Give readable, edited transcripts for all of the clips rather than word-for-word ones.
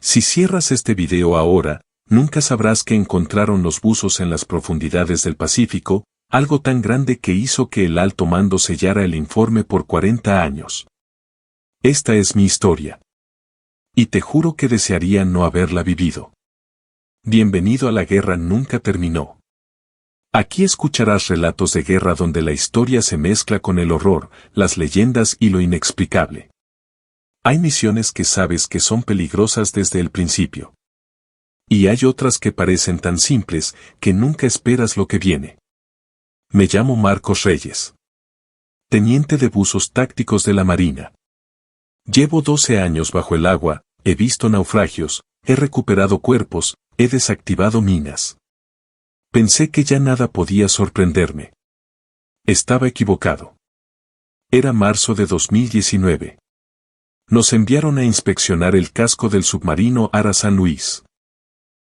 Si cierras este video ahora, nunca sabrás que encontraron los buzos en las profundidades del Pacífico, algo tan grande que hizo que el alto mando sellara el informe por 40 años. Esta es mi historia. Y te juro que desearía no haberla vivido. Bienvenido a La Guerra Nunca Terminó. Aquí escucharás relatos de guerra donde la historia se mezcla con el horror, las leyendas y lo inexplicable. Hay misiones que sabes que son peligrosas desde el principio. Y hay otras que parecen tan simples que nunca esperas lo que viene. Me llamo Marcos Reyes. Teniente de buzos tácticos de la Marina. Llevo 12 años bajo el agua, he visto naufragios, he recuperado cuerpos, he desactivado minas. Pensé que ya nada podía sorprenderme. Estaba equivocado. Era marzo de 2019. Nos enviaron a inspeccionar el casco del submarino Ara San Luis.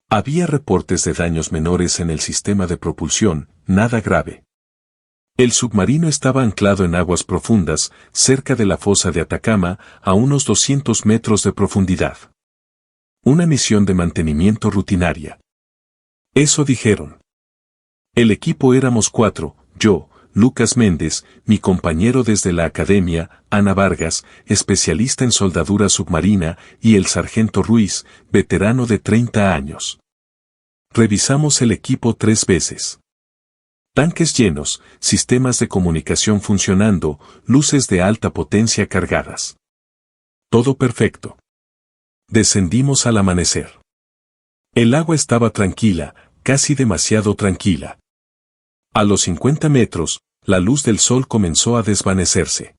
Había reportes de daños menores en el sistema de propulsión, nada grave. El submarino estaba anclado en aguas profundas, cerca de la fosa de Atacama, a unos 200 metros de profundidad. Una misión de mantenimiento rutinaria. Eso dijeron. El equipo éramos 4, yo, Lucas Méndez, mi compañero desde la academia, Ana Vargas, especialista en soldadura submarina, y el sargento Ruiz, veterano de 30 años. Revisamos el equipo 3 veces. Tanques llenos, sistemas de comunicación funcionando, luces de alta potencia cargadas. Todo perfecto. Descendimos al amanecer. El agua estaba tranquila, casi demasiado tranquila. A los 50 metros, la luz del sol comenzó a desvanecerse.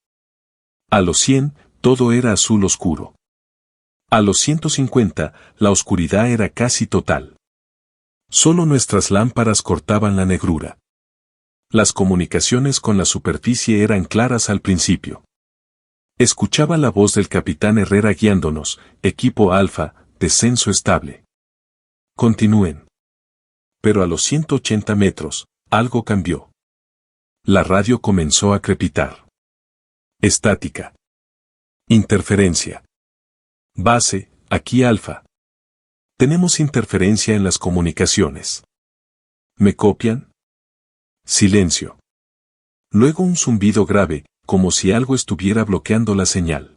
A los 100, todo era azul oscuro. A los 150, la oscuridad era casi total. Solo nuestras lámparas cortaban la negrura. Las comunicaciones con la superficie eran claras al principio. Escuchaba la voz del capitán Herrera guiándonos, equipo Alfa, descenso estable. Continúen. Pero a los 180 metros, algo cambió. La radio comenzó a crepitar. Estática. Interferencia. Base, aquí Alfa. Tenemos interferencia en las comunicaciones. ¿Me copian? Silencio. Luego un zumbido grave, como si algo estuviera bloqueando la señal.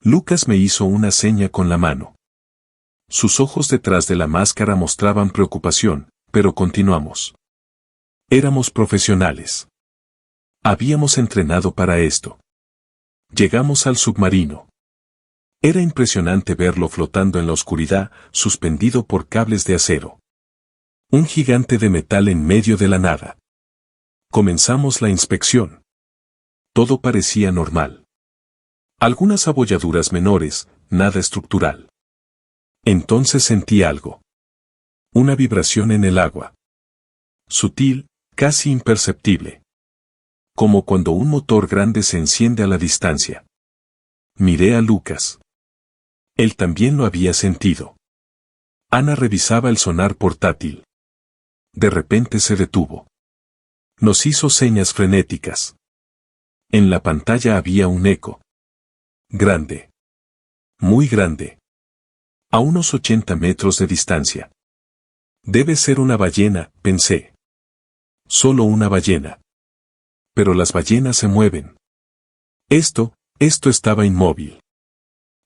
Lucas me hizo una seña con la mano. Sus ojos detrás de la máscara mostraban preocupación, pero continuamos. Éramos profesionales. Habíamos entrenado para esto. Llegamos al submarino. Era impresionante verlo flotando en la oscuridad, suspendido por cables de acero. Un gigante de metal en medio de la nada. Comenzamos la inspección. Todo parecía normal. Algunas abolladuras menores, nada estructural. Entonces sentí algo. Una vibración en el agua. Sutil, casi imperceptible. Como cuando un motor grande se enciende a la distancia. Miré a Lucas. Él también lo había sentido. Ana revisaba el sonar portátil. De repente se detuvo. Nos hizo señas frenéticas. En la pantalla había un eco. Grande. Muy grande. A unos 80 metros de distancia. Debe ser una ballena, pensé. Solo una ballena. Pero las ballenas se mueven. Esto estaba inmóvil.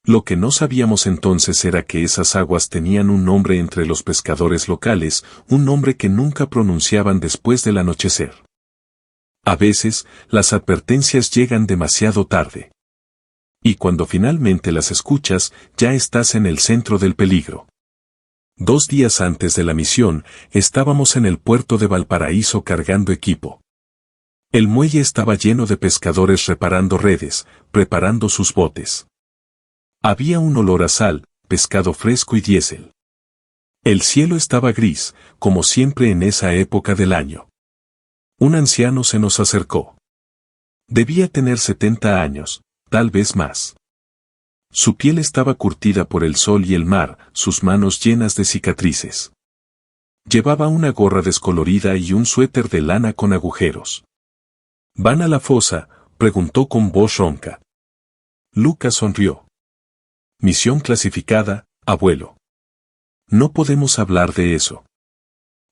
Lo que no sabíamos entonces era que esas aguas tenían un nombre entre los pescadores locales, un nombre que nunca pronunciaban después del anochecer. A veces, las advertencias llegan demasiado tarde. Y cuando finalmente las escuchas, ya estás en el centro del peligro. 2 días antes de la misión, estábamos en el puerto de Valparaíso cargando equipo. El muelle estaba lleno de pescadores reparando redes, preparando sus botes. Había un olor a sal, pescado fresco y diésel. El cielo estaba gris, como siempre en esa época del año. Un anciano se nos acercó. Debía tener 70 años, tal vez más. Su piel estaba curtida por el sol y el mar, sus manos llenas de cicatrices. Llevaba una gorra descolorida y un suéter de lana con agujeros. ¿Van a la fosa?, preguntó con voz ronca. Lucas sonrió. Misión clasificada, Abuelo. No podemos hablar de eso.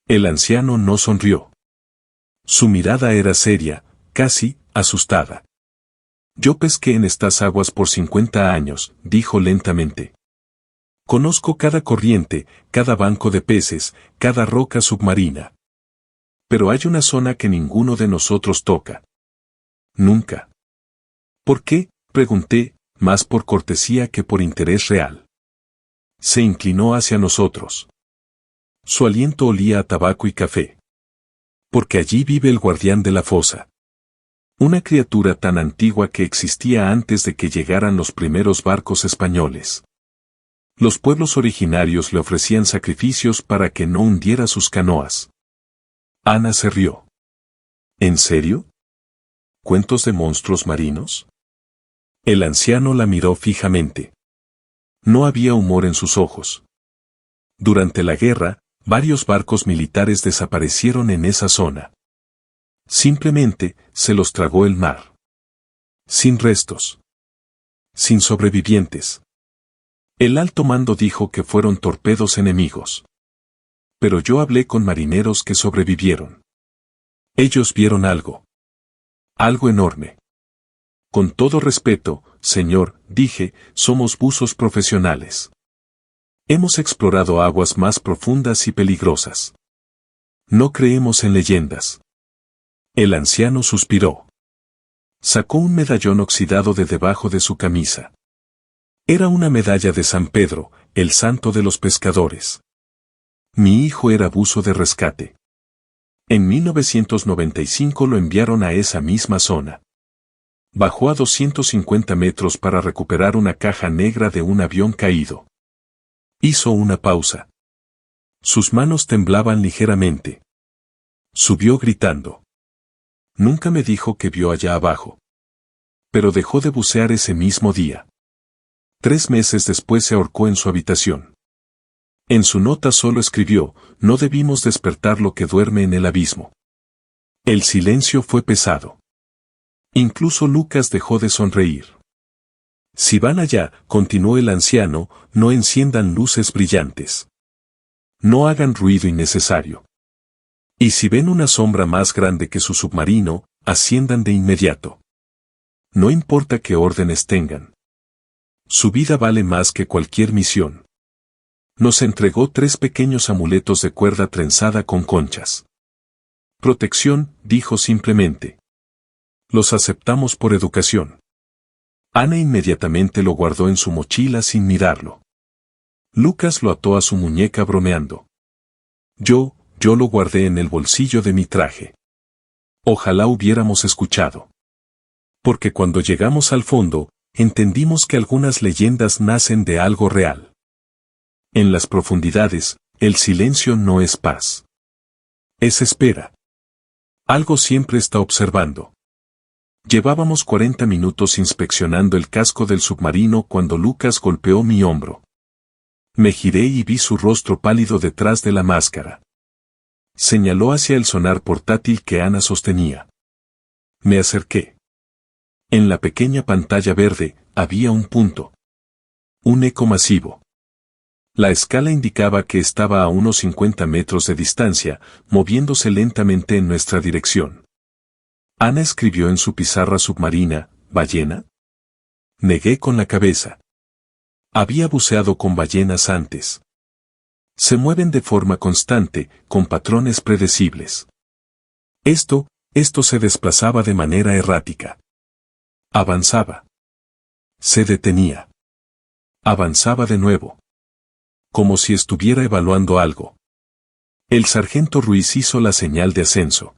El anciano no sonrió. Su mirada era seria, casi asustada. Yo pesqué en estas aguas por 50 años, dijo lentamente. Conozco cada corriente, cada banco de peces, cada roca submarina. Pero hay una zona que ninguno de nosotros toca. Nunca. ¿Por qué?, pregunté, más por cortesía que por interés real. Se inclinó hacia nosotros. Su aliento olía a tabaco y café. Porque allí vive el guardián de la fosa. Una criatura tan antigua que existía antes de que llegaran los primeros barcos españoles. Los pueblos originarios le ofrecían sacrificios para que no hundiera sus canoas. Ana se rió. ¿En serio? ¿Cuentos de monstruos marinos? El anciano la miró fijamente. No había humor en sus ojos. Durante la guerra, varios barcos militares desaparecieron en esa zona. Simplemente, se los tragó el mar. Sin restos. Sin sobrevivientes. El alto mando dijo que fueron torpedos enemigos. Pero yo hablé con marineros que sobrevivieron. Ellos vieron algo. Algo enorme. Con todo respeto, señor, dije, somos buzos profesionales. Hemos explorado aguas más profundas y peligrosas. No creemos en leyendas. El anciano suspiró. Sacó un medallón oxidado de debajo de su camisa. Era una medalla de San Pedro, el santo de los pescadores. Mi hijo era buzo de rescate. En 1995 lo enviaron a esa misma zona. Bajó a 250 metros para recuperar una caja negra de un avión caído. Hizo una pausa. Sus manos temblaban ligeramente. Subió gritando. Nunca me dijo que vio allá abajo. Pero dejó de bucear ese mismo día. 3 meses después se ahorcó en su habitación. En su nota solo escribió, no debimos despertar lo que duerme en el abismo. El silencio fue pesado. Incluso Lucas dejó de sonreír. Si van allá, continuó el anciano, no enciendan luces brillantes. No hagan ruido innecesario. Y si ven una sombra más grande que su submarino, asciendan de inmediato. No importa qué órdenes tengan. Su vida vale más que cualquier misión. Nos entregó 3 pequeños amuletos de cuerda trenzada con conchas. Protección, dijo simplemente. Los aceptamos por educación. Ana inmediatamente lo guardó en su mochila sin mirarlo. Lucas lo ató a su muñeca bromeando. Yo lo guardé en el bolsillo de mi traje. Ojalá hubiéramos escuchado. Porque cuando llegamos al fondo, entendimos que algunas leyendas nacen de algo real. En las profundidades, el silencio no es paz. Es espera. Algo siempre está observando. Llevábamos 40 minutos inspeccionando el casco del submarino cuando Lucas golpeó mi hombro. Me giré y vi su rostro pálido detrás de la máscara. Señaló hacia el sonar portátil que Ana sostenía. Me acerqué. En la pequeña pantalla verde, había un punto. Un eco masivo. La escala indicaba que estaba a unos 50 metros de distancia, moviéndose lentamente en nuestra dirección. Ana escribió en su pizarra submarina, ¿ballena? Negué con la cabeza. Había buceado con ballenas antes. Se mueven de forma constante, con patrones predecibles. Esto se desplazaba de manera errática. Avanzaba. Se detenía. Avanzaba de nuevo. Como si estuviera evaluando algo. El sargento Ruiz hizo la señal de ascenso.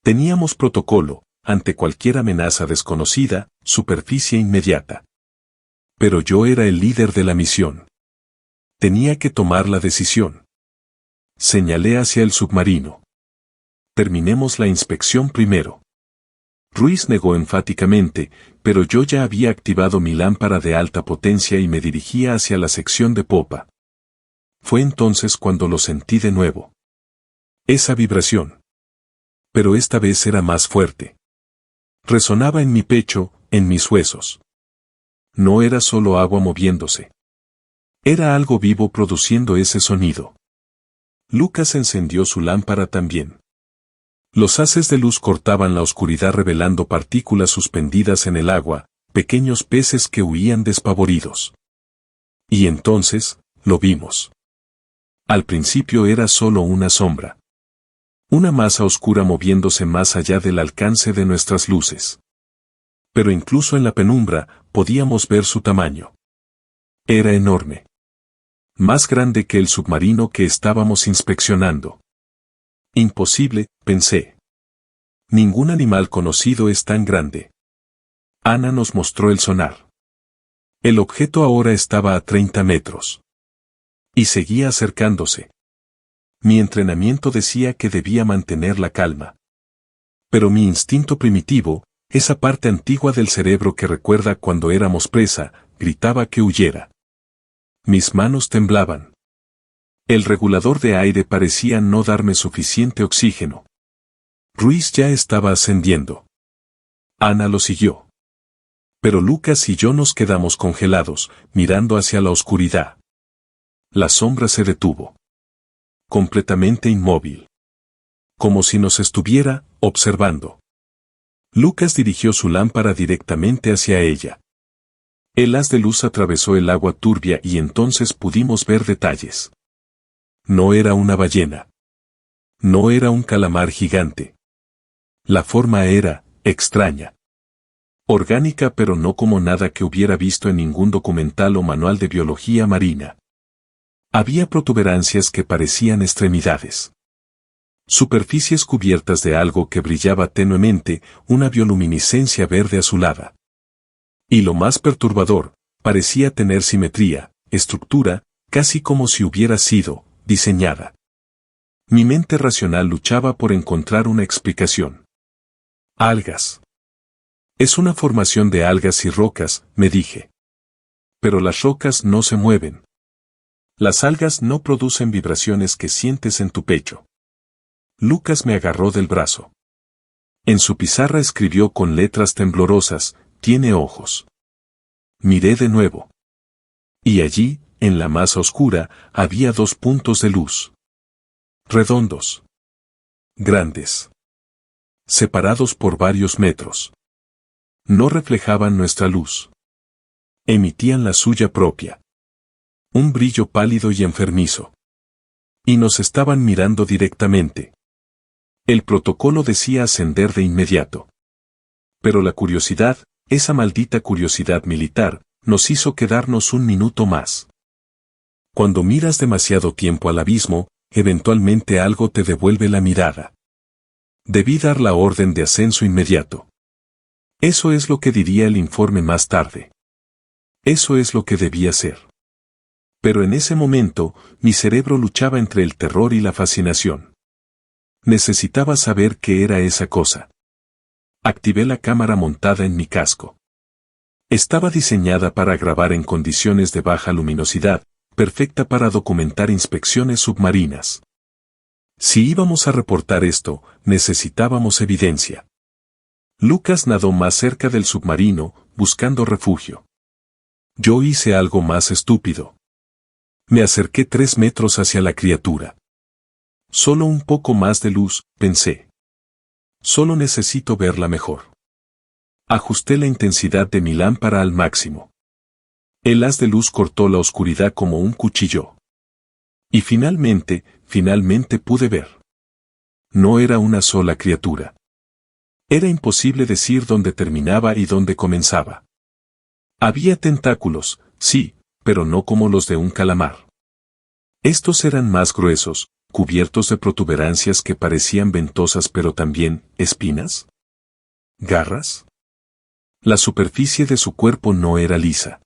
Teníamos protocolo, ante cualquier amenaza desconocida, superficie inmediata. Pero yo era el líder de la misión. Tenía que tomar la decisión. Señalé hacia el submarino. Terminemos la inspección primero. Ruiz negó enfáticamente, pero yo ya había activado mi lámpara de alta potencia y me dirigía hacia la sección de popa. Fue entonces cuando lo sentí de nuevo. Esa vibración. Pero esta vez era más fuerte. Resonaba en mi pecho, en mis huesos. No era solo agua moviéndose. Era algo vivo produciendo ese sonido. Lucas encendió su lámpara también. Los haces de luz cortaban la oscuridad revelando partículas suspendidas en el agua, pequeños peces que huían despavoridos. Y entonces, lo vimos. Al principio era solo una sombra. Una masa oscura moviéndose más allá del alcance de nuestras luces. Pero incluso en la penumbra, podíamos ver su tamaño. Era enorme. Más grande que el submarino que estábamos inspeccionando. Imposible, pensé. Ningún animal conocido es tan grande. Ana nos mostró el sonar. El objeto ahora estaba a 30 metros. Y seguía acercándose. Mi entrenamiento decía que debía mantener la calma. Pero mi instinto primitivo, esa parte antigua del cerebro que recuerda cuando éramos presa, gritaba que huyera. Mis manos temblaban. El regulador de aire parecía no darme suficiente oxígeno. Ruiz ya estaba ascendiendo. Ana lo siguió. Pero Lucas y yo nos quedamos congelados, mirando hacia la oscuridad. La sombra se detuvo. Completamente inmóvil. Como si nos estuviera observando. Lucas dirigió su lámpara directamente hacia ella. El haz de luz atravesó el agua turbia y entonces pudimos ver detalles. No era una ballena. No era un calamar gigante. La forma era extraña. Orgánica pero no como nada que hubiera visto en ningún documental o manual de biología marina. Había protuberancias que parecían extremidades. Superficies cubiertas de algo que brillaba tenuemente, una bioluminiscencia verde azulada. Y lo más perturbador, parecía tener simetría, estructura, casi como si hubiera sido diseñada. Mi mente racional luchaba por encontrar una explicación. Algas. Es una formación de algas y rocas, me dije. Pero las rocas no se mueven. Las algas no producen vibraciones que sientes en tu pecho. Lucas me agarró del brazo. En su pizarra escribió con letras temblorosas, tiene ojos. Miré de nuevo. Y allí, en la masa oscura, había 2 puntos de luz. Redondos. Grandes. Separados por varios metros. No reflejaban nuestra luz. Emitían la suya propia. Un brillo pálido y enfermizo. Y nos estaban mirando directamente. El protocolo decía ascender de inmediato. Pero la curiosidad, esa maldita curiosidad militar, nos hizo quedarnos un minuto más. Cuando miras demasiado tiempo al abismo, eventualmente algo te devuelve la mirada. Debí dar la orden de ascenso inmediato. Eso es lo que diría el informe más tarde. Eso es lo que debía ser. Pero en ese momento, mi cerebro luchaba entre el terror y la fascinación. Necesitaba saber qué era esa cosa. Activé la cámara montada en mi casco. Estaba diseñada para grabar en condiciones de baja luminosidad, perfecta para documentar inspecciones submarinas. Si íbamos a reportar esto, necesitábamos evidencia. Lucas nadó más cerca del submarino, buscando refugio. Yo hice algo más estúpido. Me acerqué 3 metros hacia la criatura. Solo un poco más de luz, pensé. Solo necesito verla mejor. Ajusté la intensidad de mi lámpara al máximo. El haz de luz cortó la oscuridad como un cuchillo. Y finalmente pude ver. No era una sola criatura. Era imposible decir dónde terminaba y dónde comenzaba. Había tentáculos, sí, pero no como los de un calamar. Estos eran más gruesos, cubiertos de protuberancias que parecían ventosas pero también, ¿espinas? ¿Garras? La superficie de su cuerpo no era lisa.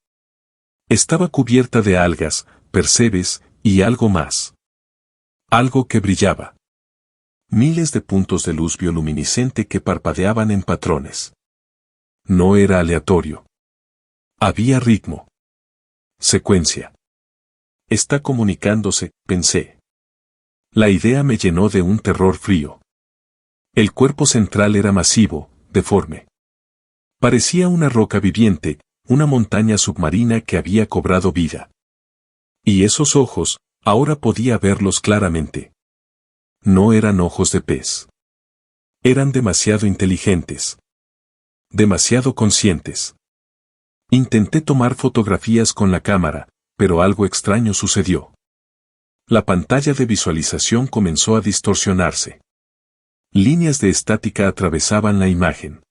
Estaba cubierta de algas, percebes, y algo más. Algo que brillaba. Miles de puntos de luz bioluminiscente que parpadeaban en patrones. No era aleatorio. Había ritmo. Secuencia. Está comunicándose, pensé. La idea me llenó de un terror frío. El cuerpo central era masivo, deforme. Parecía una roca viviente, una montaña submarina que había cobrado vida. Y esos ojos, ahora podía verlos claramente. No eran ojos de pez. Eran demasiado inteligentes. Demasiado conscientes. Intenté tomar fotografías con la cámara, pero algo extraño sucedió. La pantalla de visualización comenzó a distorsionarse. Líneas de estática atravesaban la imagen.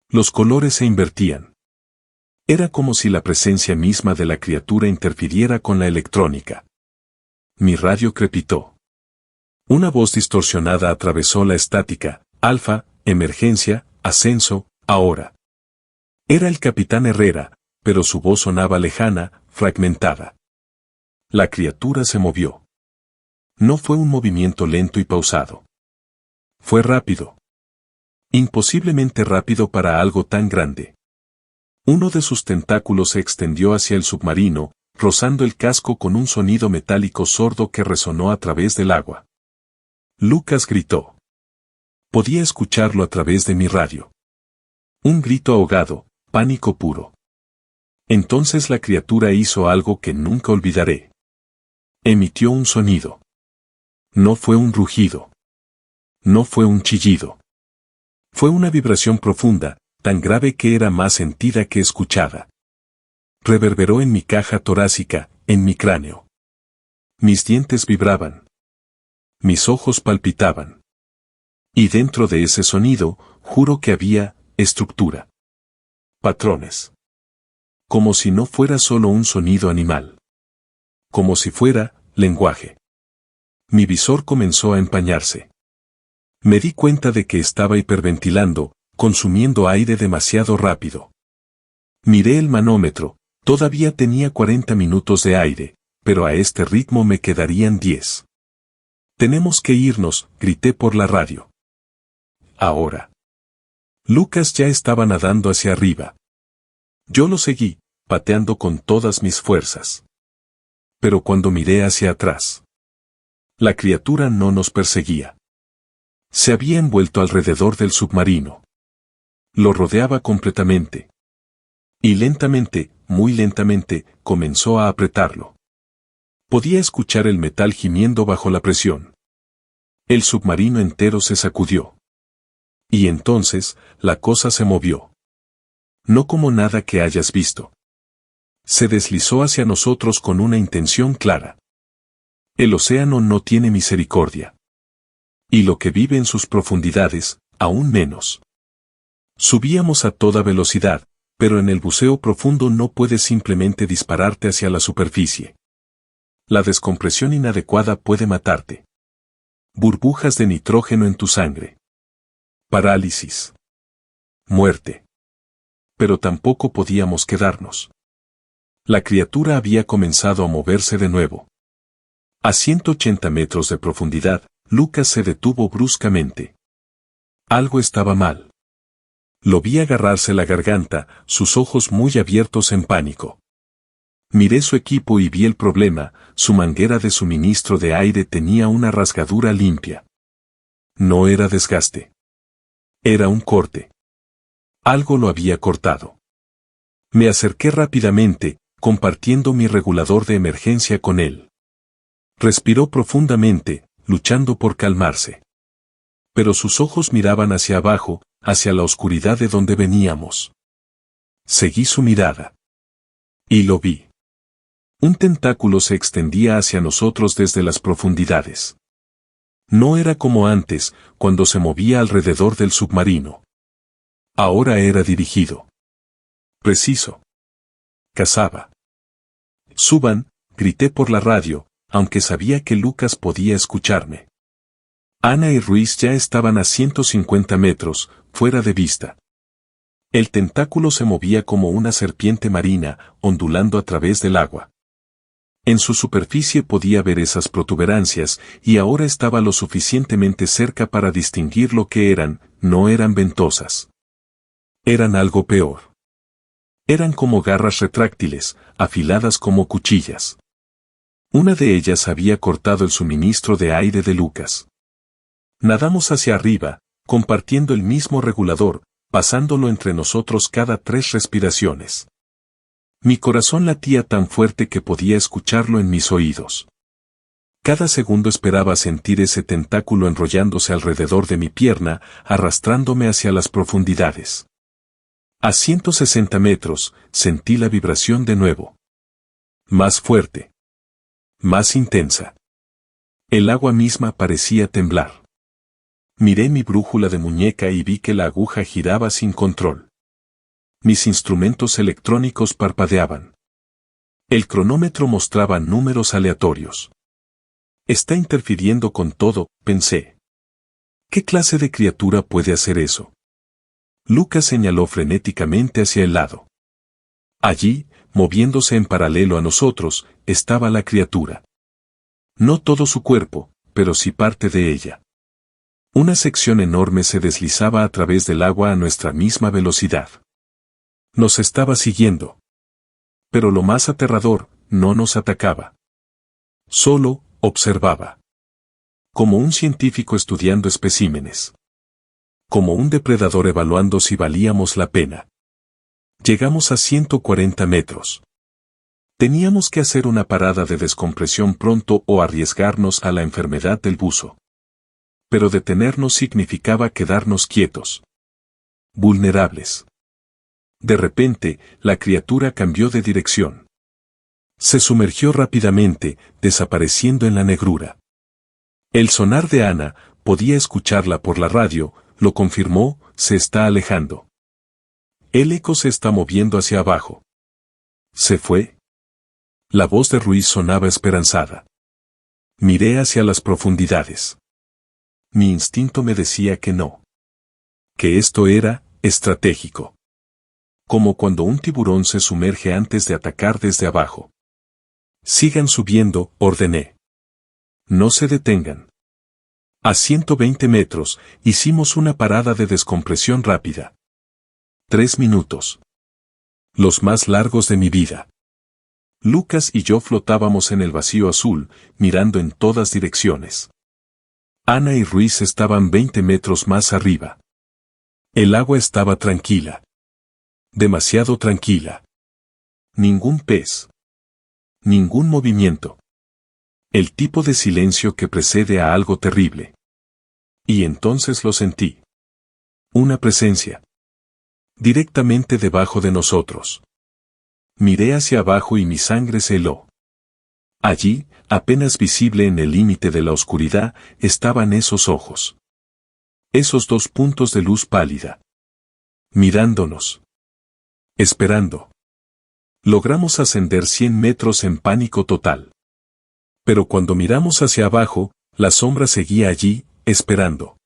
Los colores se invertían. Era como si la presencia misma de la criatura interfiriera con la electrónica. Mi radio crepitó. Una voz distorsionada atravesó la estática: Alfa, emergencia, ascenso, ahora. Era el capitán Herrera, pero su voz sonaba lejana, fragmentada. La criatura se movió. No fue un movimiento lento y pausado. Fue rápido. Imposiblemente rápido para algo tan grande. Uno de sus tentáculos se extendió hacia el submarino, rozando el casco con un sonido metálico sordo que resonó a través del agua. Lucas gritó. Podía escucharlo a través de mi radio. Un grito ahogado, pánico puro. Entonces la criatura hizo algo que nunca olvidaré. Emitió un sonido. No fue un rugido. No fue un chillido. Fue una vibración profunda, tan grave que era más sentida que escuchada. Reverberó en mi caja torácica, en mi cráneo. Mis dientes vibraban. Mis ojos palpitaban. Y dentro de ese sonido, juro que había estructura. Patrones. Como si no fuera solo un sonido animal. Como si fuera lenguaje. Mi visor comenzó a empañarse. Me di cuenta de que estaba hiperventilando, consumiendo aire demasiado rápido. Miré el manómetro, todavía tenía 40 minutos de aire, pero a este ritmo me quedarían 10. Tenemos que irnos, grité por la radio. Ahora. Lucas ya estaba nadando hacia arriba. Yo lo seguí, pateando con todas mis fuerzas. Pero cuando miré hacia atrás, la criatura no nos perseguía. Se había envuelto alrededor del submarino. Lo rodeaba completamente. Y lentamente, muy lentamente, comenzó a apretarlo. Podía escuchar el metal gimiendo bajo la presión. El submarino entero se sacudió. Y entonces, la cosa se movió. No como nada que hayas visto. Se deslizó hacia nosotros con una intención clara. El océano no tiene misericordia. Y lo que vive en sus profundidades, aún menos. Subíamos a toda velocidad, pero en el buceo profundo no puedes simplemente dispararte hacia la superficie. La descompresión inadecuada puede matarte. Burbujas de nitrógeno en tu sangre. Parálisis. Muerte. Pero tampoco podíamos quedarnos. La criatura había comenzado a moverse de nuevo. A 180 metros de profundidad, Lucas se detuvo bruscamente. Algo estaba mal. Lo vi agarrarse la garganta, sus ojos muy abiertos en pánico. Miré su equipo y vi el problema: su manguera de suministro de aire tenía una rasgadura limpia. No era desgaste. Era un corte. Algo lo había cortado. Me acerqué rápidamente, compartiendo mi regulador de emergencia con él. Respiró profundamente, luchando por calmarse. Pero sus ojos miraban hacia abajo, hacia la oscuridad de donde veníamos. Seguí su mirada. Y lo vi. Un tentáculo se extendía hacia nosotros desde las profundidades. No era como antes, cuando se movía alrededor del submarino. Ahora era dirigido. Preciso. Cazaba. Suban, grité por la radio, aunque sabía que Lucas podía escucharme. Ana y Ruiz ya estaban a 150 metros, fuera de vista. El tentáculo se movía como una serpiente marina, ondulando a través del agua. En su superficie podía ver esas protuberancias, y ahora estaba lo suficientemente cerca para distinguir lo que eran. No eran ventosas. Eran algo peor. Eran como garras retráctiles, afiladas como cuchillas. Una de ellas había cortado el suministro de aire de Lucas. Nadamos hacia arriba, compartiendo el mismo regulador, pasándolo entre nosotros cada 3 respiraciones. Mi corazón latía tan fuerte que podía escucharlo en mis oídos. Cada segundo esperaba sentir ese tentáculo enrollándose alrededor de mi pierna, arrastrándome hacia las profundidades. A 160 metros, sentí la vibración de nuevo. Más fuerte. Más intensa. El agua misma parecía temblar. Miré mi brújula de muñeca y vi que la aguja giraba sin control. Mis instrumentos electrónicos parpadeaban. El cronómetro mostraba números aleatorios. Está interfiriendo con todo, pensé. ¿Qué clase de criatura puede hacer eso? Lucas señaló frenéticamente hacia el lado. Allí, moviéndose en paralelo a nosotros, estaba la criatura. No todo su cuerpo, pero sí parte de ella. Una sección enorme se deslizaba a través del agua a nuestra misma velocidad. Nos estaba siguiendo. Pero lo más aterrador, no nos atacaba. Solo observaba. Como un científico estudiando especímenes. Como un depredador evaluando si valíamos la pena. Llegamos a 140 metros. Teníamos que hacer una parada de descompresión pronto o arriesgarnos a la enfermedad del buzo. Pero detenernos significaba quedarnos quietos. Vulnerables. De repente, la criatura cambió de dirección. Se sumergió rápidamente, desapareciendo en la negrura. El sonar de Ana, podía escucharla por la radio, lo confirmó, se está alejando. El eco se está moviendo hacia abajo. ¿Se fue? La voz de Ruiz sonaba esperanzada. Miré hacia las profundidades. Mi instinto me decía que no. Que esto era estratégico. Como cuando un tiburón se sumerge antes de atacar desde abajo. Sigan subiendo, ordené. No se detengan. A 120 metros, hicimos una parada de descompresión rápida. 3 minutos. Los más largos de mi vida. Lucas y yo flotábamos en el vacío azul, mirando en todas direcciones. Ana y Ruiz estaban 20 metros más arriba. El agua estaba tranquila. Demasiado tranquila. Ningún pez. Ningún movimiento. El tipo de silencio que precede a algo terrible. Y entonces lo sentí. Una presencia. Directamente debajo de nosotros. Miré hacia abajo y mi sangre se heló. Allí, apenas visible en el límite de la oscuridad, estaban esos ojos. Esos 2 puntos de luz pálida. Mirándonos. Esperando. Logramos ascender 100 metros en pánico total. Pero cuando miramos hacia abajo, la sombra seguía allí, esperando.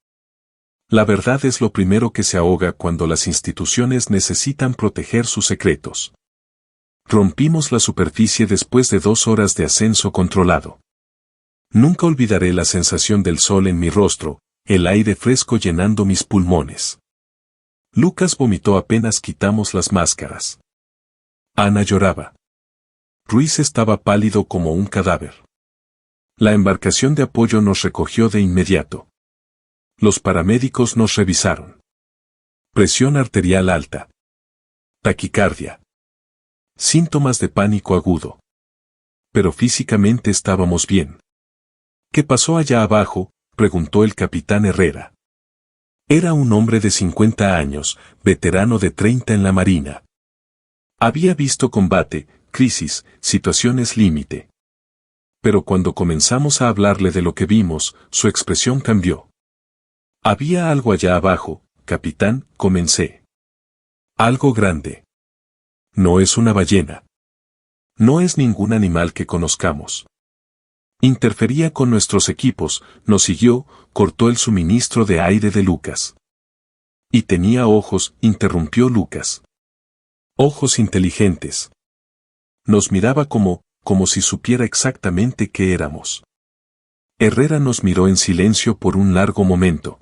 La verdad es lo primero que se ahoga cuando las instituciones necesitan proteger sus secretos. Rompimos la superficie después de 2 horas de ascenso controlado. Nunca olvidaré la sensación del sol en mi rostro, el aire fresco llenando mis pulmones. Lucas vomitó apenas quitamos las máscaras. Ana lloraba. Ruiz estaba pálido como un cadáver. La embarcación de apoyo nos recogió de inmediato. Los paramédicos nos revisaron. Presión arterial alta. Taquicardia. Síntomas de pánico agudo. Pero físicamente estábamos bien. ¿Qué pasó allá abajo?, preguntó el capitán Herrera. Era un hombre de 50 años, veterano de 30 en la Marina. Había visto combate, crisis, situaciones límite. Pero cuando comenzamos a hablarle de lo que vimos, su expresión cambió. Había algo allá abajo, capitán, comencé. Algo grande. No es una ballena. No es ningún animal que conozcamos. Interfería con nuestros equipos, nos siguió, cortó el suministro de aire de Lucas. Y tenía ojos, interrumpió Lucas. Ojos inteligentes. Nos miraba como si supiera exactamente qué éramos. Herrera nos miró en silencio por un largo momento.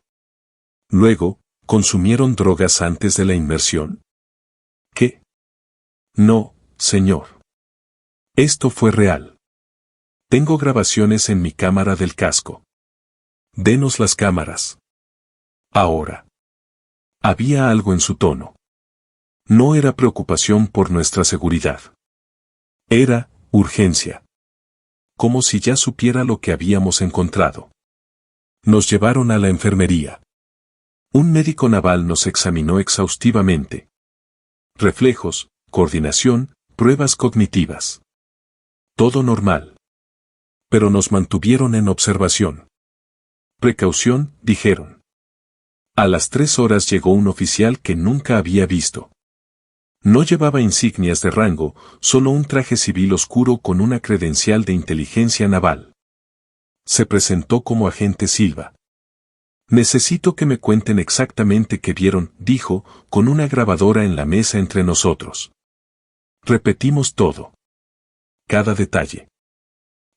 Luego, ¿consumieron drogas antes de la inmersión? ¿Qué? No, señor. Esto fue real. Tengo grabaciones en mi cámara del casco. Denos las cámaras. Ahora. Había algo en su tono. No era preocupación por nuestra seguridad. Era urgencia. Como si ya supiera lo que habíamos encontrado. Nos llevaron a la enfermería. Un médico naval nos examinó exhaustivamente. Reflejos, coordinación, pruebas cognitivas. Todo normal. Pero nos mantuvieron en observación. Precaución, dijeron. A las 3 horas llegó un oficial que nunca había visto. No llevaba insignias de rango, solo un traje civil oscuro con una credencial de inteligencia naval. Se presentó como agente Silva. Necesito que me cuenten exactamente qué vieron, dijo, con una grabadora en la mesa entre nosotros. Repetimos todo. Cada detalle.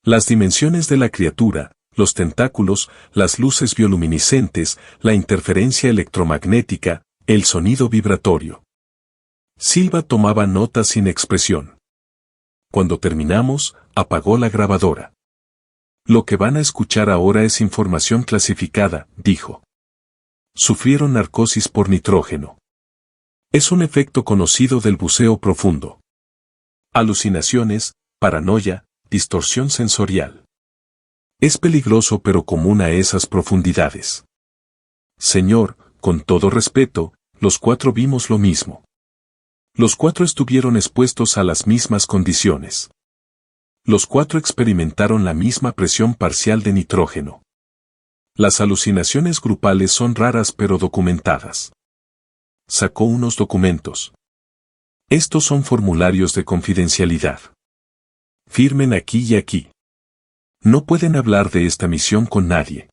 Las dimensiones de la criatura, los tentáculos, las luces bioluminiscentes, la interferencia electromagnética, el sonido vibratorio. Silva tomaba nota sin expresión. Cuando terminamos, apagó la grabadora. Lo que van a escuchar ahora es información clasificada, dijo. Sufrieron narcosis por nitrógeno. Es un efecto conocido del buceo profundo. Alucinaciones, paranoia, distorsión sensorial. Es peligroso pero común a esas profundidades. Señor, con todo respeto, los 4 vimos lo mismo. Los 4 estuvieron expuestos a las mismas condiciones. Los 4 experimentaron la misma presión parcial de nitrógeno. Las alucinaciones grupales son raras pero documentadas. Sacó unos documentos. Estos son formularios de confidencialidad. Firmen aquí y aquí. No pueden hablar de esta misión con nadie.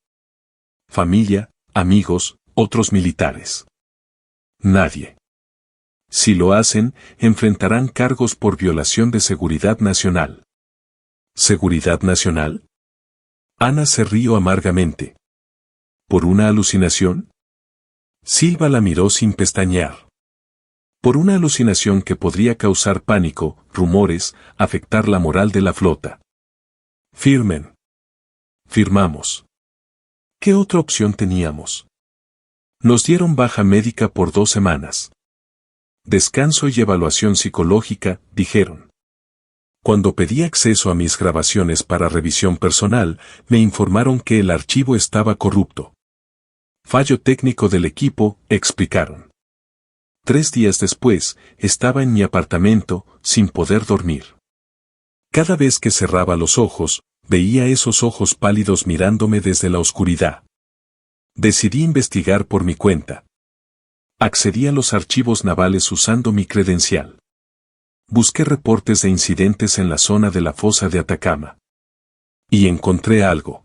Familia, amigos, otros militares. Nadie. Si lo hacen, enfrentarán cargos por violación de seguridad nacional. ¿Seguridad nacional? Ana se rió amargamente. ¿Por una alucinación? Silva la miró sin pestañear. Por una alucinación que podría causar pánico, rumores, afectar la moral de la flota. Firmen. Firmamos. ¿Qué otra opción teníamos? Nos dieron baja médica por 2 semanas. Descanso y evaluación psicológica, dijeron. Cuando pedí acceso a mis grabaciones para revisión personal, me informaron que el archivo estaba corrupto. Fallo técnico del equipo, explicaron. 3 días después, estaba en mi apartamento, sin poder dormir. Cada vez que cerraba los ojos, veía esos ojos pálidos mirándome desde la oscuridad. Decidí investigar por mi cuenta. Accedí a los archivos navales usando mi credencial. Busqué reportes de incidentes en la zona de la fosa de Atacama. Y encontré algo.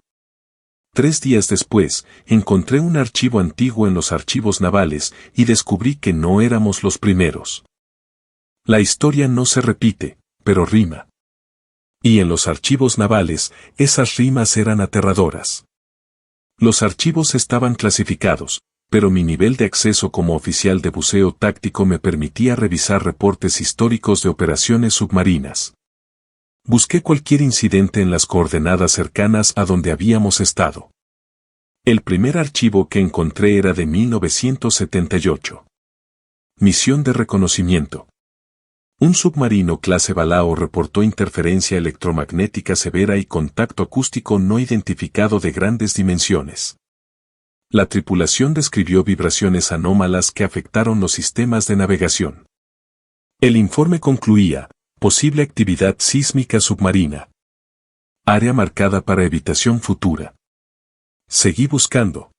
3 días después, encontré un archivo antiguo en los archivos navales y descubrí que no éramos los primeros. La historia no se repite, pero rima. Y en los archivos navales, esas rimas eran aterradoras. Los archivos estaban clasificados, pero mi nivel de acceso como oficial de buceo táctico me permitía revisar reportes históricos de operaciones submarinas. Busqué cualquier incidente en las coordenadas cercanas a donde habíamos estado. El primer archivo que encontré era de 1978. Misión de reconocimiento. Un submarino clase Balao reportó interferencia electromagnética severa y contacto acústico no identificado de grandes dimensiones. La tripulación describió vibraciones anómalas que afectaron los sistemas de navegación. El informe concluía, posible actividad sísmica submarina. Área marcada para evitación futura. Seguí buscando.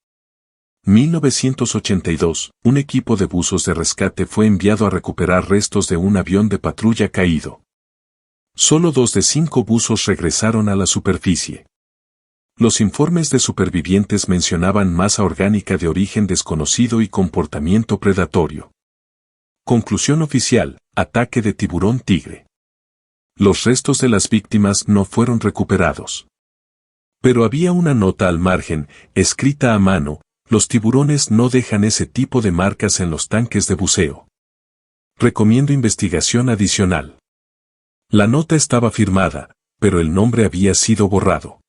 1982, un equipo de buzos de rescate fue enviado a recuperar restos de un avión de patrulla caído. Solo 2 de 5 buzos regresaron a la superficie. Los informes de supervivientes mencionaban masa orgánica de origen desconocido y comportamiento predatorio. Conclusión oficial, ataque de tiburón tigre. Los restos de las víctimas no fueron recuperados. Pero había una nota al margen, escrita a mano: los tiburones no dejan ese tipo de marcas en los tanques de buceo. Recomiendo investigación adicional. La nota estaba firmada, pero el nombre había sido borrado.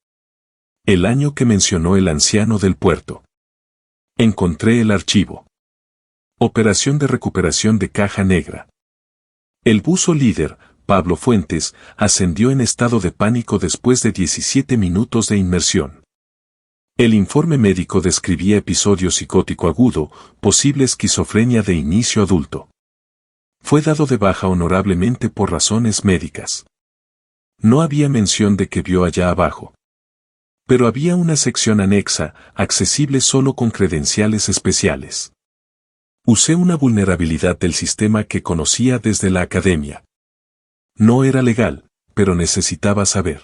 El año que mencionó el anciano del puerto. Encontré el archivo. Operación de recuperación de caja negra. El buzo líder, Pablo Fuentes, ascendió en estado de pánico después de 17 minutos de inmersión. El informe médico describía episodio psicótico agudo, posible esquizofrenia de inicio adulto. Fue dado de baja honorablemente por razones médicas. No había mención de que vio allá abajo. Pero había una sección anexa, accesible solo con credenciales especiales. Usé una vulnerabilidad del sistema que conocía desde la academia. No era legal, pero necesitaba saber.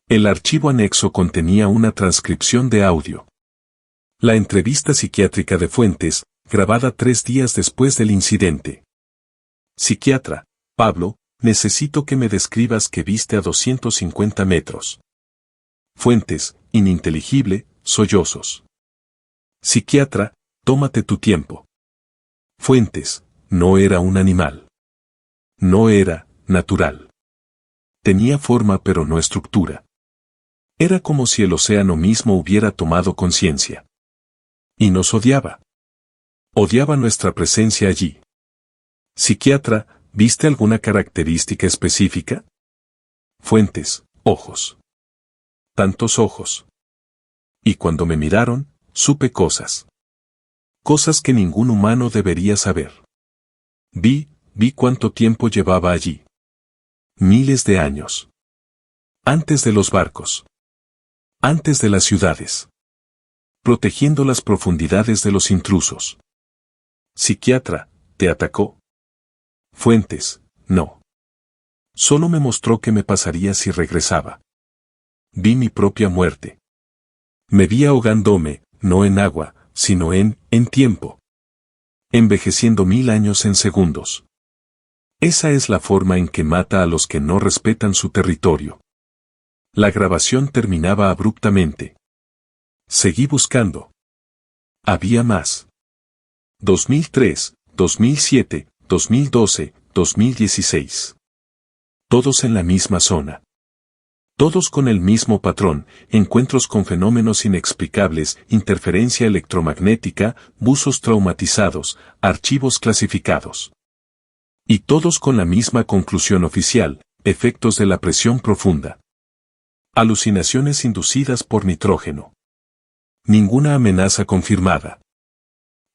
El archivo anexo contenía una transcripción de audio. La entrevista psiquiátrica de Fuentes, grabada 3 días después del incidente. Psiquiatra, Pablo, necesito que me describas qué viste a 250 metros. Fuentes, ininteligible, sollozos. Psiquiatra, tómate tu tiempo. Fuentes, no era un animal. No era natural. Tenía forma pero no estructura. Era como si el océano mismo hubiera tomado conciencia. Y nos odiaba. Odiaba nuestra presencia allí. Psiquiatra, ¿viste alguna característica específica? Fuentes, ojos. Tantos ojos. Y cuando me miraron, supe cosas. Cosas que ningún humano debería saber. Vi cuánto tiempo llevaba allí. Miles de años. Antes de los barcos. Antes de las ciudades. Protegiendo las profundidades de los intrusos. Psiquiatra, ¿te atacó? Fuentes, no. Solo me mostró qué me pasaría si regresaba. Vi mi propia muerte. Me vi ahogándome, no en agua, sino en tiempo. Envejeciendo 1000 años en segundos. Esa es la forma en que mata a los que no respetan su territorio. La grabación terminaba abruptamente. Seguí buscando. Había más. 2003, 2007, 2012, 2016. Todos en la misma zona. Todos con el mismo patrón, encuentros con fenómenos inexplicables, interferencia electromagnética, buzos traumatizados, archivos clasificados. Y todos con la misma conclusión oficial, efectos de la presión profunda. Alucinaciones inducidas por nitrógeno. Ninguna amenaza confirmada.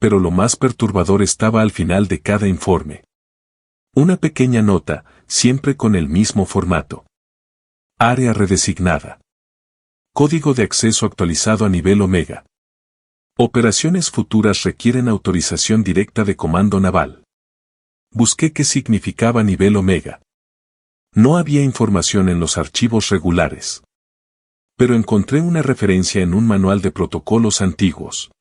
Pero lo más perturbador estaba al final de cada informe. Una pequeña nota, siempre con el mismo formato. Área redesignada. Código de acceso actualizado a nivel Omega. Operaciones futuras requieren autorización directa de Comando Naval. Busqué qué significaba nivel Omega. No había información en los archivos regulares. Pero encontré una referencia en un manual de protocolos antiguos.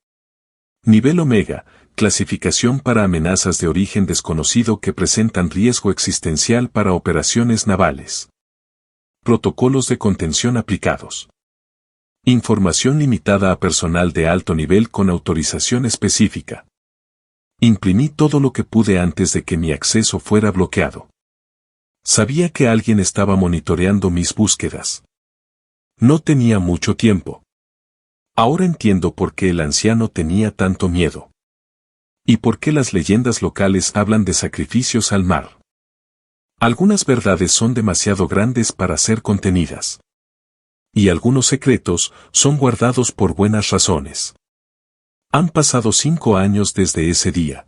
Nivel Omega, clasificación para amenazas de origen desconocido que presentan riesgo existencial para operaciones navales. Protocolos de contención aplicados. Información limitada a personal de alto nivel con autorización específica. Imprimí todo lo que pude antes de que mi acceso fuera bloqueado. Sabía que alguien estaba monitoreando mis búsquedas. No tenía mucho tiempo. Ahora entiendo por qué el anciano tenía tanto miedo. Y por qué las leyendas locales hablan de sacrificios al mar. Algunas verdades son demasiado grandes para ser contenidas. Y algunos secretos son guardados por buenas razones. Han pasado 5 años desde ese día.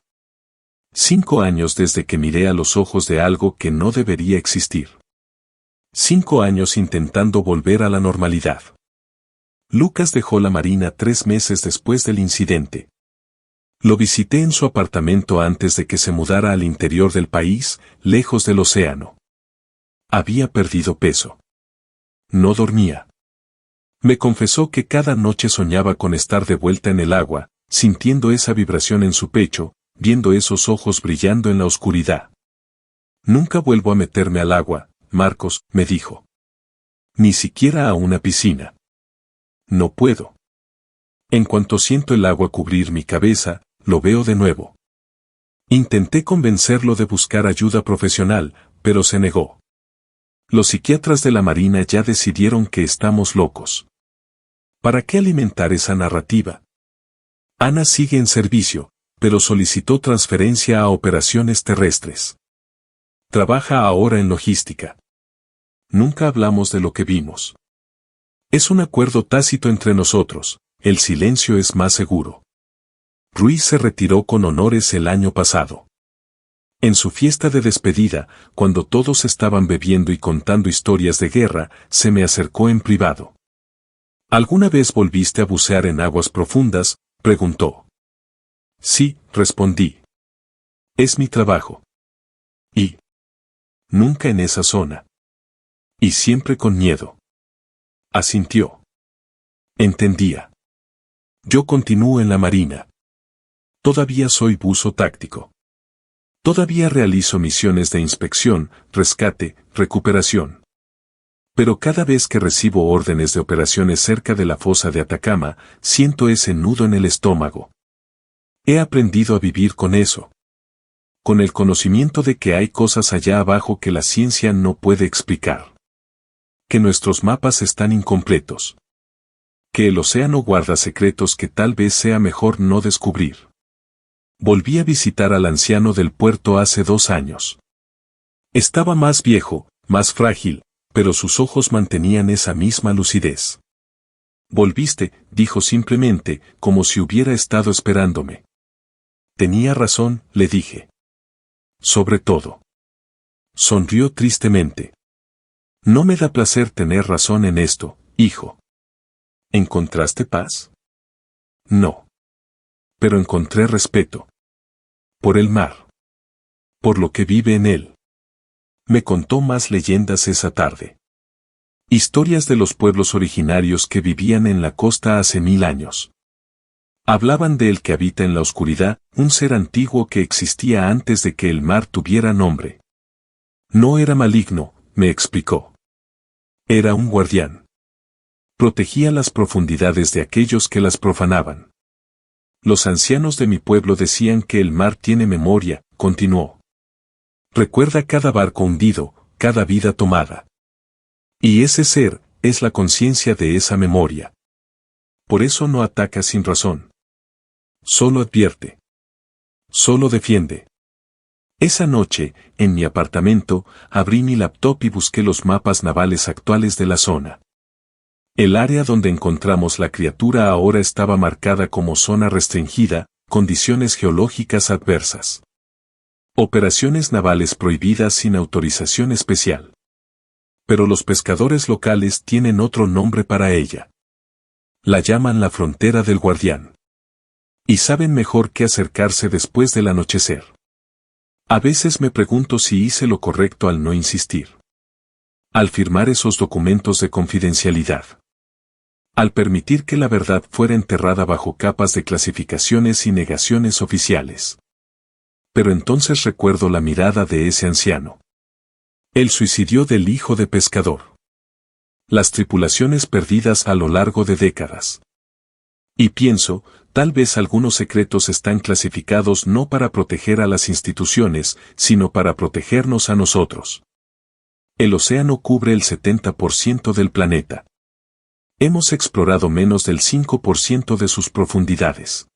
5 años desde que miré a los ojos de algo que no debería existir. 5 años intentando volver a la normalidad. Lucas dejó la Marina 3 meses después del incidente. Lo visité en su apartamento antes de que se mudara al interior del país, lejos del océano. Había perdido peso. No dormía. Me confesó que cada noche soñaba con estar de vuelta en el agua, sintiendo esa vibración en su pecho, viendo esos ojos brillando en la oscuridad. Nunca vuelvo a meterme al agua, Marcos, me dijo. Ni siquiera a una piscina. No puedo. En cuanto siento el agua cubrir mi cabeza, lo veo de nuevo. Intenté convencerlo de buscar ayuda profesional, pero se negó. Los psiquiatras de la Marina ya decidieron que estamos locos. ¿Para qué alimentar esa narrativa? Ana sigue en servicio, pero solicitó transferencia a operaciones terrestres. Trabaja ahora en logística. Nunca hablamos de lo que vimos. Es un acuerdo tácito entre nosotros, el silencio es más seguro. Ruiz se retiró con honores el año pasado. En su fiesta de despedida, cuando todos estaban bebiendo y contando historias de guerra, se me acercó en privado. ¿Alguna vez volviste a bucear en aguas profundas?, preguntó. Sí, respondí. Es mi trabajo. ¿Y? Nunca en esa zona. Y siempre con miedo. Asintió. Entendía. Yo continúo en la marina. Todavía soy buzo táctico. Todavía realizo misiones de inspección, rescate, recuperación. Pero cada vez que recibo órdenes de operaciones cerca de la fosa de Atacama, siento ese nudo en el estómago. He aprendido a vivir con eso. Con el conocimiento de que hay cosas allá abajo que la ciencia no puede explicar. Que nuestros mapas están incompletos. Que el océano guarda secretos que tal vez sea mejor no descubrir. Volví a visitar al anciano del puerto hace 2 años. Estaba más viejo, más frágil, pero sus ojos mantenían esa misma lucidez. Volviste, dijo simplemente, como si hubiera estado esperándome. Tenía razón, le dije. Sobre todo. Sonrió tristemente. No me da placer tener razón en esto, hijo. ¿Encontraste paz? No. Pero encontré respeto. Por el mar. Por lo que vive en él. Me contó más leyendas esa tarde. Historias de los pueblos originarios que vivían en la costa hace 1000 años. Hablaban de el que habita en la oscuridad, un ser antiguo que existía antes de que el mar tuviera nombre. No era maligno, me explicó. Era un guardián. Protegía las profundidades de aquellos que las profanaban. Los ancianos de mi pueblo decían que el mar tiene memoria, continuó. Recuerda cada barco hundido, cada vida tomada. Y ese ser, es la conciencia de esa memoria. Por eso no ataca sin razón. Solo advierte. Solo defiende. Esa noche, en mi apartamento, abrí mi laptop y busqué los mapas navales actuales de la zona. El área donde encontramos la criatura ahora estaba marcada como zona restringida, condiciones geológicas adversas. Operaciones navales prohibidas sin autorización especial. Pero los pescadores locales tienen otro nombre para ella. La llaman la frontera del guardián. Y saben mejor qué acercarse después del anochecer. A veces me pregunto si hice lo correcto al no insistir. Al firmar esos documentos de confidencialidad. Al permitir que la verdad fuera enterrada bajo capas de clasificaciones y negaciones oficiales. Pero entonces recuerdo la mirada de ese anciano. El suicidio del hijo de pescador. Las tripulaciones perdidas a lo largo de décadas. Y pienso, tal vez algunos secretos están clasificados no para proteger a las instituciones, sino para protegernos a nosotros. El océano cubre el 70% del planeta. Hemos explorado menos del 5% de sus profundidades.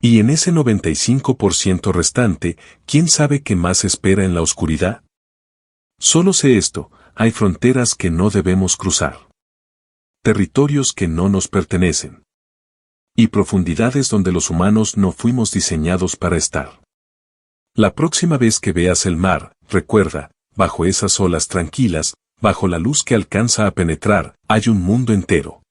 Y en ese 95% restante, ¿quién sabe qué más espera en la oscuridad? Solo sé esto, hay fronteras que no debemos cruzar. Territorios que no nos pertenecen. Y profundidades donde los humanos no fuimos diseñados para estar. La próxima vez que veas el mar, recuerda, bajo esas olas tranquilas, bajo la luz que alcanza a penetrar, hay un mundo entero.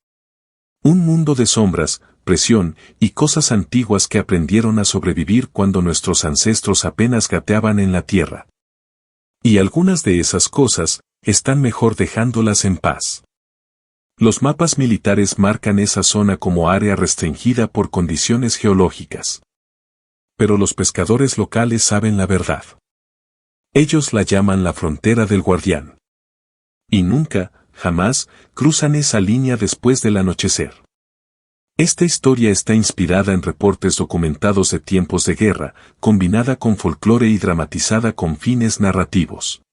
Un mundo de sombras, presión y cosas antiguas que aprendieron a sobrevivir cuando nuestros ancestros apenas gateaban en la tierra. Y algunas de esas cosas, están mejor dejándolas en paz. Los mapas militares marcan esa zona como área restringida por condiciones geológicas. Pero los pescadores locales saben la verdad. Ellos la llaman la frontera del guardián. Y nunca, jamás, cruzan esa línea después del anochecer. Esta historia está inspirada en reportes documentados de tiempos de guerra, combinada con folclore y dramatizada con fines narrativos.